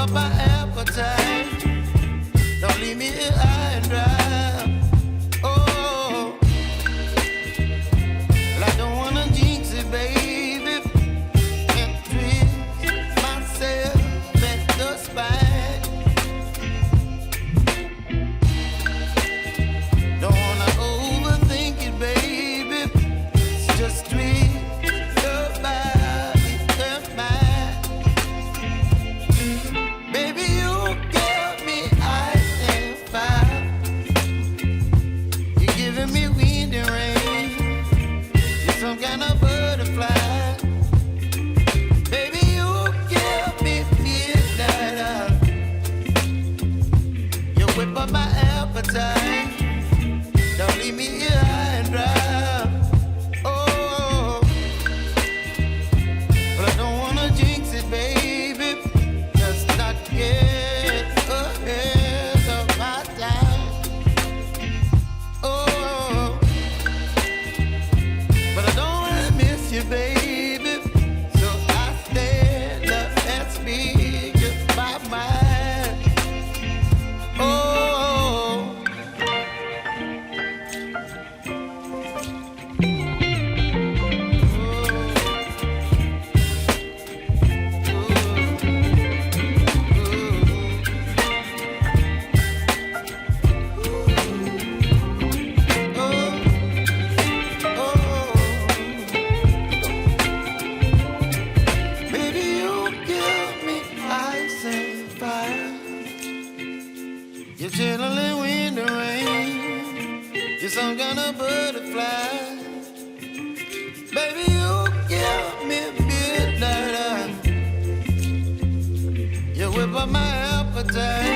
up my appetite. Don't leave me here high and dry. Oh, well, I don't wanna jinx it, baby, and twist myself at the spine. Don't wanna overthink it, baby. It's just twist your body and mine. Baby, you give me ice and fire. You're giving me wind and rain. You're some kind of butterfly. Baby, you give me midnight. You whip up my appetite. Don't leave me here high and dry. Oh, but I don't wanna jinx it, baby. Just not get ahead of my time. Oh, but I don't wanna miss you, baby. So I stand up and speak just my mind. Oh. Baby, you give me ice and fire. You're chilling wind and rain. You're some kind of butterfly. Baby, you give me midnight. You whip up my appetite.